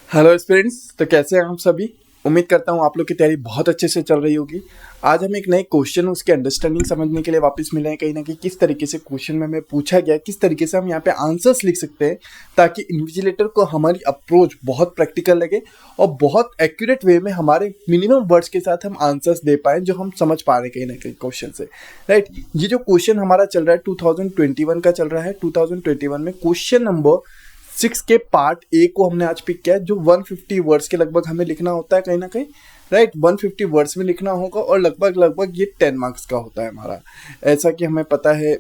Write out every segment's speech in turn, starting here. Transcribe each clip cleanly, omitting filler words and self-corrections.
Hello students, तो कैसे हैं आप सभी। उम्मीद करता हूँ आप लोग की तैयारी बहुत अच्छे से चल रही होगी। आज हम एक नए क्वेश्चन उसके अंडरस्टैंडिंग समझने के लिए वापस मिले हैं। कहीं ना कहीं किस तरीके से क्वेश्चन में हमें पूछा गया, किस तरीके से हम यहाँ पे आंसर्स लिख सकते हैं ताकि इन्विजिलेटर को हमारी अप्रोच बहुत प्रैक्टिकल लगे और बहुत एक्यूरेट वे में हमारे मिनिमम वर्ड्स के साथ हम आंसर्स दे पाएँ जो हम समझ पा रहे हैं कहीं ना कहीं क्वेश्चन से। राइट, ये जो क्वेश्चन हमारा चल रहा है 2021 का चल रहा है। 2021 में क्वेश्चन नंबर 6 के पार्ट ए को हमने आज पिक किया है, जो 150 वर्ड्स के लगभग हमें लिखना होता है कहीं ना कहीं। राइट, 150 वर्ड्स में लिखना होगा और लगभग ये 10 मार्क्स का होता है हमारा। ऐसा कि हमें पता है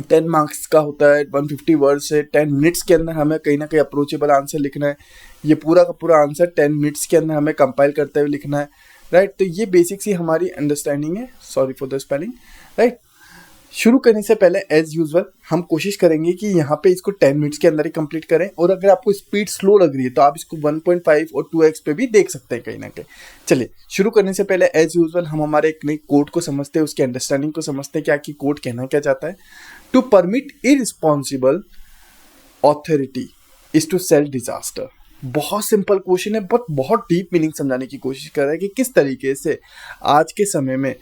10 मार्क्स का होता है, 150 वर्ड्स है। 10 मिनट्स के अंदर हमें कहीं ना कहीं अप्रोचेबल आंसर लिखना है। ये पूरा का पूरा आंसर 10 मिनट्स के अंदर हमें कंपाइल करते हुए लिखना है। राइट, तो ये बेसिक सी हमारी अंडरस्टैंडिंग है। Sorry for the spelling. Right, शुरू करने से पहले एज यूजुअल हम कोशिश करेंगे कि यहाँ पे इसको 10 मिनट्स के अंदर ही कंप्लीट करें, और अगर आपको स्पीड स्लो लग रही है तो आप इसको 1.5 और 2x पे भी देख सकते हैं कहीं ना कहीं। चलिए, शुरू करने से पहले एज यूजुअल हम हमारे एक नई कोड को समझते हैं, उसकी अंडरस्टैंडिंग को समझते हैं। क्या कि कोड कहना क्या चाहता है। To permit irresponsible authority is to sell disaster. बहुत सिंपल क्वेश्चन है, बट बहुत डीप मीनिंग समझाने की कोशिश कर रहा है कि किस तरीके से आज के समय में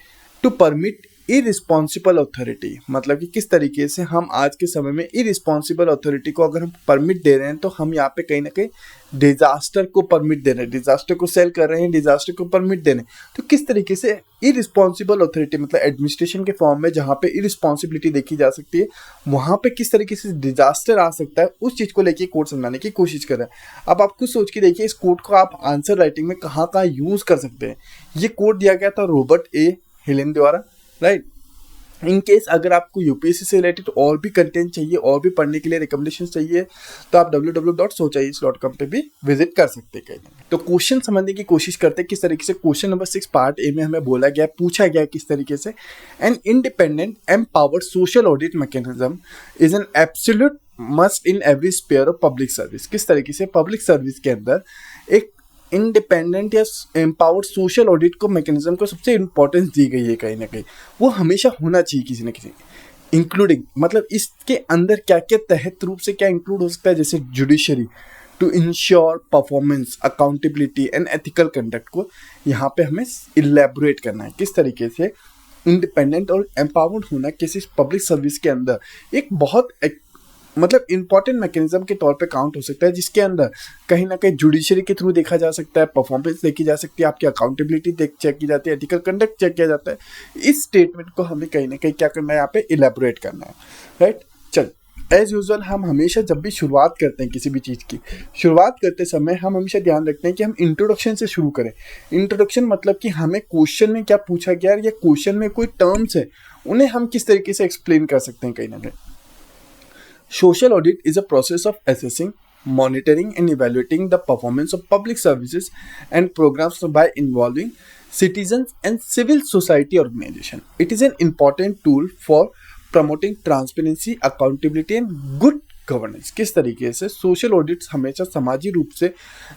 टू परमिट इररिस्पॉन्सिबल अथॉरिटी, मतलब कि किस तरीके से हम आज के समय में इररिस्पॉन्सिबल अथॉरिटी को अगर हम परमिट दे रहे हैं तो हम यहाँ पे कहीं ना कहीं डिजास्टर को परमिट दे रहे हैं, डिजास्टर को सेल कर रहे हैं, डिजास्टर को परमिट दे रहे हैं। तो किस तरीके से इररिस्पॉन्सिबल अथॉरिटी मतलब एडमिनिस्ट्रेशन के फॉर्म में जहाँ पे इररिस्पॉन्सिबिलिटी देखी जा सकती है, वहाँ पे किस तरीके से डिजास्टर आ सकता है, उस चीज को लेके कोड समझाने की कोशिश कर रहे हैं। अब आप खुद सोच के देखिए, इस कोड को आप आंसर राइटिंग में कहाँ कहाँ यूज कर सकते हैं। ये कोड दिया गया था रॉबर्ट ए हिलेन द्वारा। राइट, इन केस अगर आपको यूपीएससी से रिलेटेड और भी कंटेंट चाहिए और भी पढ़ने के लिए रिकमेंडेशन चाहिए तो आप www.sochais.com पे भी विजिट कर सकते हैं। तो क्वेश्चन समझने की कोशिश करते हैं किस तरीके से। क्वेश्चन नंबर 6 पार्ट ए में हमें बोला गया, पूछा गया किस तरीके से, an independent empowered social audit mechanism is an absolute must in every sphere of public service. किस तरीके से पब्लिक सर्विस के अंदर एक इंडिपेंडेंट या एम्पावर्ड सोशल ऑडिट को मैकेनिज्म को सबसे इंपॉर्टेंस दी गई है कहीं ना कहीं। वो हमेशा होना चाहिए किसी न किसी, इंक्लूडिंग मतलब इसके अंदर क्या क्या तहत रूप से क्या इंक्लूड हो सकता है, जैसे judiciary to ensure performance, accountability and ethical conduct को यहाँ पे हमें इलेबोरेट करना है। किस तरीके से इंडिपेंडेंट और एम्पावर्ड होना किसी पब्लिक सर्विस के अंदर एक बहुत मतलब इंपॉर्टेंट मैकेनिज्म के तौर पे काउंट हो सकता है, जिसके अंदर कहीं ना कहीं जुडिशरी के थ्रू देखा जा सकता है, परफॉर्मेंस देखी जा सकती है, आपकी अकाउंटेबिलिटी चेक की जाती है, एथिकल कंडक्ट चेक किया जाता है। इस स्टेटमेंट को हमें कहीं ना कहीं क्या करना है, यहाँ पे इलेबोरेट करना है। राइट, चल एज यूजुअल हम हमेशा जब भी शुरुआत करते हैं किसी भी चीज़ की, शुरुआत करते समय हम हमेशा ध्यान रखते हैं कि हम इंट्रोडक्शन से शुरू करें। इंट्रोडक्शन मतलब कि हमें क्वेश्चन में क्या पूछा गया या क्वेश्चन में कोई टर्म्स है उन्हें हम किस तरीके से एक्सप्लेन कर सकते हैं कहीं ना कहीं। Social audit is a process of assessing, monitoring, and evaluating the performance of public services and programs by involving citizens and civil society organization. It is an important tool for promoting transparency, accountability, and good governance. किस तरीके से social audits हमेशा समाजी रूप से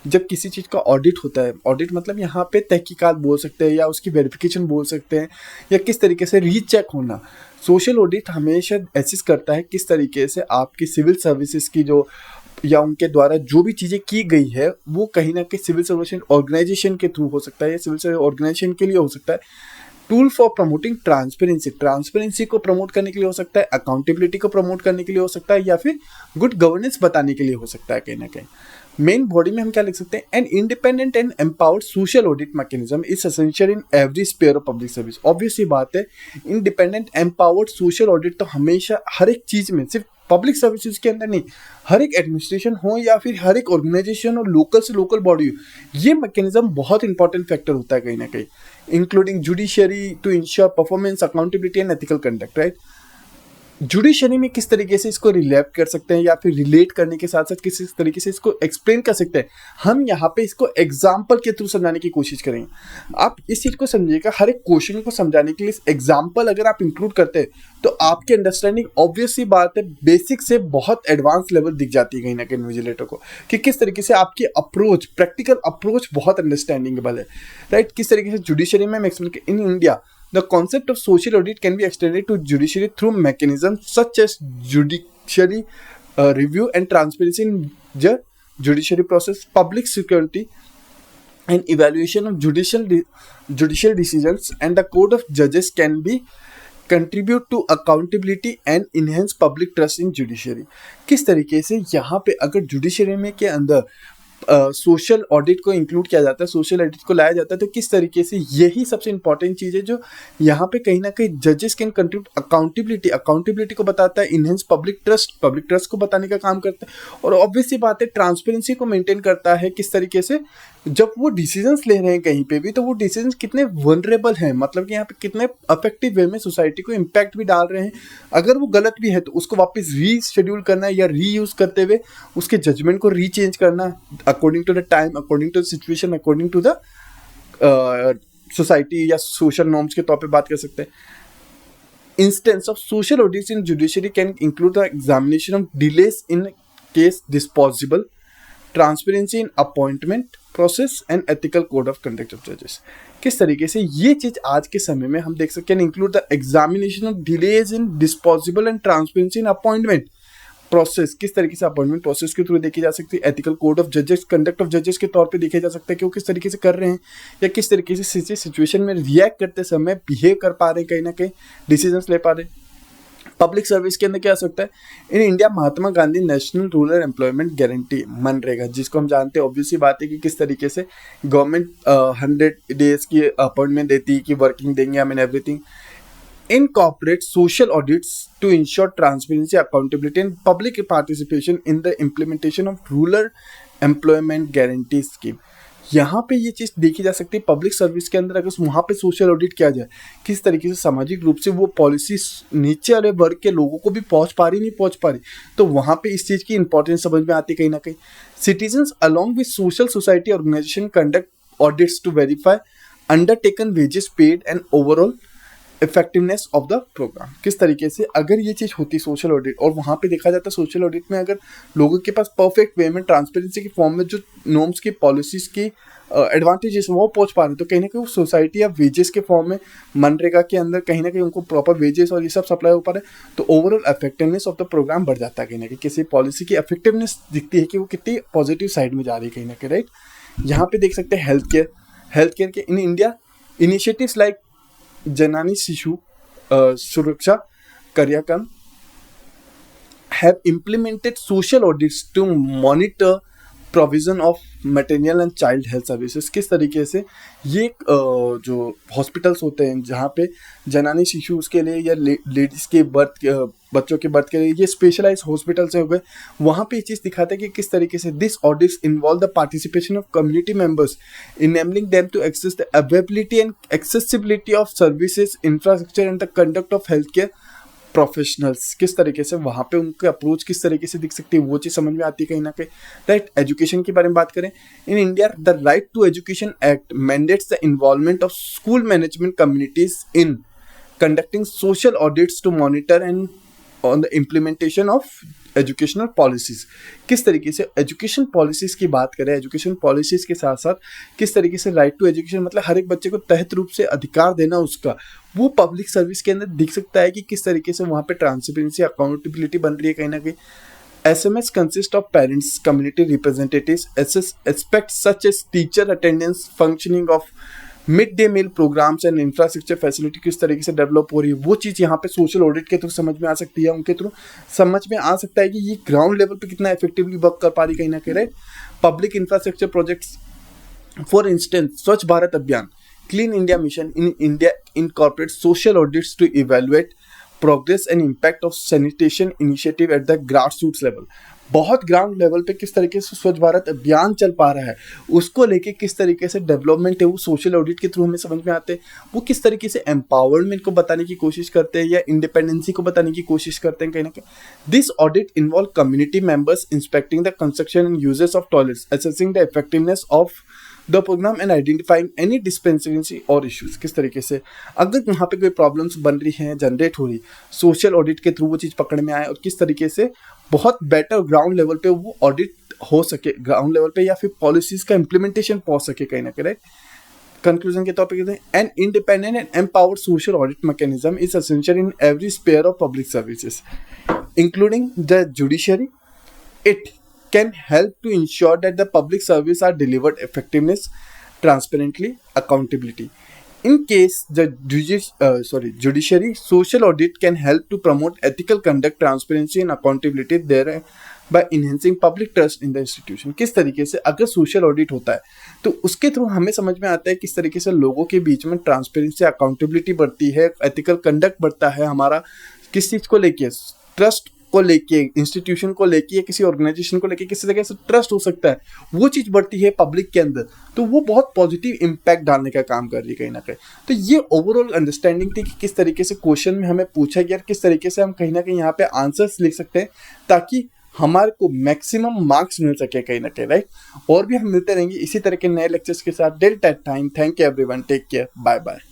जब किसी चीज़ का ऑडिट होता है, ऑडिट मतलब यहाँ पे तहकीकात बोल सकते हैं या उसकी वेरिफिकेशन बोल सकते हैं, या किस तरीके से रीचेक होना, सोशल ऑडिट हमेशा एसेस करता है किस तरीके से आपकी सिविल सर्विसेज की जो या उनके द्वारा जो भी चीज़ें की गई है वो कहीं ना कहीं सिविल सर्विस ऑर्गेनाइजेशन के थ्रू हो सकता है या सिविल सर्विस ऑर्गेनाइजेशन के लिए हो सकता है। Tool for promoting transparency, transparency को प्रमोट करने के लिए हो सकता है, अकाउंटेबिलिटी को प्रमोट करने के लिए हो सकता है, या फिर गुड गवर्नेंस बताने के लिए हो सकता है कहीं ना कहीं। मेन बॉडी में हम क्या लिख सकते हैं, an independent and empowered social audit mechanism is essential in every sphere of public service. Obvious सी बात है, इंडिपेंडेंट एम्पावर्ड सोशल ऑडिट तो हमेशा हर एक चीज़ में, सिर्फ पब्लिक सर्विसेज के अंदर नहीं, हर एक एडमिनिस्ट्रेशन हो या फिर हर एक ऑर्गेनाइजेशन और लोकल से लोकल बॉडी हो, ये मैकेनिज्म बहुत इंपॉर्टेंट फैक्टर होता है कहीं ना कहीं, including judiciary to ensure performance, accountability and ethical conduct. Right, judiciary में किस तरीके से इसको रिलेट कर सकते हैं या फिर रिलेट करने के साथ साथ किस तरीके से इसको एक्सप्लेन कर सकते हैं, हम यहाँ पे इसको एग्जाम्पल के थ्रू समझाने की कोशिश करेंगे। आप इस चीज़ को समझिएगा, हर एक क्वेश्चन को समझाने के लिए एग्जाम्पल अगर आप इंक्लूड करते हैं तो आपकी अंडरस्टैंडिंग ऑब्वियस सी बात है बेसिक से बहुत एडवांस लेवल दिख जाती है कहीं ना कहीं इन्विजिलेटर को, कि किस तरीके से आपकी अप्रोच, प्रैक्टिकल अप्रोच बहुत अंडरस्टैंडिंगेबल है। राइट, किस तरीके से जुडिशरी में in India the concept of social audit can be extended to judiciary through mechanisms such as judiciary review and transparency in the judiciary process, public security and evaluation of judicial decisions, and the code of judges can be contribute to accountability and enhance public trust in judiciary। किस तरीके से यहाँ पे अगर judiciary में के अंदर social audit को इंक्लूड किया जाता है, सोशल ऑडिट को लाया जाता है, तो किस तरीके से यही सबसे इंपॉर्टेंट चीज़ है जो यहाँ पे कहीं ना कहीं जजेस कैन कंट्रीब्यूट अकाउंटेबिलिटी को बताता है, इनहेंस पब्लिक ट्रस्ट को बताने का काम करता है, और ऑब्वियसली बात है ट्रांसपेरेंसी को मेंटेन करता है। किस तरीके से जब वो डिसीजंस ले रहे हैं कहीं पे भी, तो वो डिसीजंस कितने वनरेबल हैं, मतलब कि यहाँ पे कितने अफेक्टिव वे में सोसाइटी को इम्पैक्ट भी डाल रहे हैं। अगर वो गलत भी है तो उसको वापस रीशेड्यूल करना या रीयूज करते हुए उसके जजमेंट को रीचेंज करना according to the time, according to the situation, according to the society या सोशल नॉर्म्स के तौर पे बात कर सकते हैं। Instance of social audits in judiciary can include the examination of delays in case disposable, transparency in appointment process and ethical code of conduct of जजेस। किस तरीके से ये चीज आज के समय में हम देख सकते हैं, include the examination of delays in disposable and transparency in appointment process. किस तरीके से अपॉइंटमेंट प्रोसेस के थ्रू देखी जा सकती है, एथिकल कोड ऑफ जजेस, कंडक्ट ऑफ जजेस के तौर पे देखा जा सकता है कि वो किस तरीके से कर रहे हैं या किस तरीके से सिचुएशन में रिएक्ट करते समय बिहेव कर पा रहे हैं, कहीं ना कहीं डिसीजंस ले पा रहे हैं। पब्लिक सर्विस के अंदर क्या हो सकता है, in India Mahatma Gandhi national rural employment guarantee MNREGA, जिसको हम जानते हैं, ऑब्वियसली बात है कि किस तरीके से गवर्नमेंट 100 डेज की अपॉइंटमेंट देती है कि वर्किंग देंगे, I mean everything. Incorporate social audits to ensure transparency, accountability and public participation in the implementation of rural employment guarantee scheme। यहाँ पे ये चीज़ देखी जा सकती है पब्लिक सर्विस के अंदर, अगर वहाँ पे सोशल ऑडिट किया जाए किस तरीके से सामाजिक रूप से वो पॉलिसी नीचे वाले वर्ग के लोगों को भी पहुँच पा रही नहीं पहुँच पा रही, तो वहाँ पे इस चीज़ की इंपॉर्टेंस समझ में आती है कहीं ना कहीं। Citizens along with social society organization conduct audits to verify undertaken wages paid and overall effectiveness of the program. किस तरीके से अगर ये चीज़ होती सोशल ऑडिट, और वहाँ पे देखा जाता है सोशल ऑडिट में अगर लोगों के पास परफेक्ट वे में ट्रांसपेरेंसी के फॉर्म में जो नॉर्म्स की पॉलिसीज की एडवांटेजेस वो पहुँच पा रहे हैं, तो कहीं ना कहीं सोसाइटी या वेजेस के फॉर्म में मनरेगा के अंदर कहीं ना कहीं उनको प्रॉपर वेजेस और ये सब सप्लाई हो पा रहे हैं, तो overall effectiveness of the program बढ़ जाता है। कहीं ना कहीं किसी पॉलिसी की इफेक्टिवनेस दिखती है कि वो कितनी पॉजिटिव साइड में जा रही है कहीं ना कहीं, राइट। यहाँ पे देख सकते हैं हेल्थ केयर के इन इंडिया इनिशिएटिव्स लाइक जननी शिशु सुरक्षा कार्यक्रम have implemented social audits to monitor provision of maternal and child health services। किस तरीके से ये जो हॉस्पिटल्स होते हैं जहाँ पे जनानी शिशु के लिए या लेडीज़ के बच्चों के बर्थ के लिए ये स्पेशलाइज हॉस्पिटल्स हो गए, वहाँ पे ये चीज़ दिखाता है कि किस तरीके से this audits involve the participation of community members enabling them to access the availability and accessibility of services infrastructure and the conduct of health care professionals. किस तरीके से वहाँ पे उनके अप्रोच किस तरीके से दिख सकती है वो चीज़ समझ में आती है कहीं ना कहीं, राइट। एजुकेशन के बारे में बात करें, in India the right to education act mandates the involvement of school management communities in conducting social audits to monitor and on the implementation of educational policies. किस तरीके से एजुकेशन पॉलिसीज की बात करें, एजुकेशन पॉलिसीज के साथ साथ किस तरीके से राइट टू एजुकेशन मतलब हर एक बच्चे को तहत रूप से अधिकार देना उसका, वो पब्लिक सर्विस के अंदर दिख सकता है कि किस तरीके से वहाँ पे ट्रांसपेरेंसी अकाउंटेबिलिटी बन रही है कहीं ना कहीं। SMS consists of parents, community representatives, aspects such as teacher attendance, functioning of mid day meal programs and infrastructure facility किस तरीके से डेवलप हो रही है, वो चीज़ यहाँ पे सोशल ऑडिट के थ्रू समझ में आ सकती है, उनके थ्रू समझ में आ सकता है कि ये ग्राउंड लेवल पे कितना इफेक्टिवली वर्क कर पा रही कहीं ना कहीं, right. Public infrastructure projects for instance Swachh Bharat Abhiyan, clean India mission in India incorporate social audits to evaluate progress and impact of sanitation initiative at the grassroots level. बहुत ग्राउंड लेवल पे किस तरीके से स्वच्छ भारत अभियान चल पा रहा है, उसको लेके किस तरीके से डेवलपमेंट है वो सोशल ऑडिट के थ्रू हमें समझ में आते हैं। वो किस तरीके से एम्पावरमेंट को बताने की कोशिश करते हैं या इंडिपेंडेंसी को बताने की कोशिश करते हैं कहीं ना कहीं। This audit involve community members inspecting the construction and usages of toilets, assessing the effectiveness of the programme and identifying any discrepancy और इश्यूज। किस तरीके से अगर वहाँ पे कोई प्रॉब्लम्स बन रही हैं, जनरेट हो रही, सोशल ऑडिट के थ्रू वो चीज़ पकड़ में आए और किस तरीके से बहुत बेटर ग्राउंड लेवल पे वो ऑडिट हो सके, ग्राउंड लेवल पे या फिर पॉलिसीज का इम्प्लीमेंटेशन पहुँच सके कहीं ना कहीं, राइट। कंक्लूजन के तौर पे कहते हैं an independent and empowered social audit mechanism is essential in every sphere of public services including the judiciary. It can help to ensure that the public service are delivered effectiveness, transparently, accountability. In case the judiciary, social audit can help to promote ethical conduct, transparency and accountability thereby enhancing public trust in the institution. किस तरीके से अगर social audit होता है तो उसके through हमें समझ में आता है किस तरीके से लोगों के बीच में ट्रांसपेरेंसी, अकाउंटेबिलिटी बढ़ती है, एथिकल कंडक्ट बढ़ता है, हमारा किस चीज़ को लेके, ट्रस्ट को लेके, इंस्टीट्यूशन को लेके या किसी ऑर्गेनाइजेशन को लेके किस तरह से ट्रस्ट हो सकता है, वो चीज़ बढ़ती है पब्लिक के अंदर, तो वो बहुत पॉजिटिव इम्पैक्ट डालने का काम कर रही है कहीं ना कहीं। तो ये ओवरऑल अंडरस्टैंडिंग थी कि किस तरीके से क्वेश्चन में हमें पूछा गया, किस तरीके से हम कहीं ना कहीं यहाँ पे आंसर्स लिख सकते हैं ताकि हमारे को मैक्सिमम मार्क्स मिल सके कहीं ना कहीं, राइट। और भी हम मिलते रहेंगे इसी तरह के नए लेक्चर्स के साथ। Till that time, thank you everyone, take care, bye bye.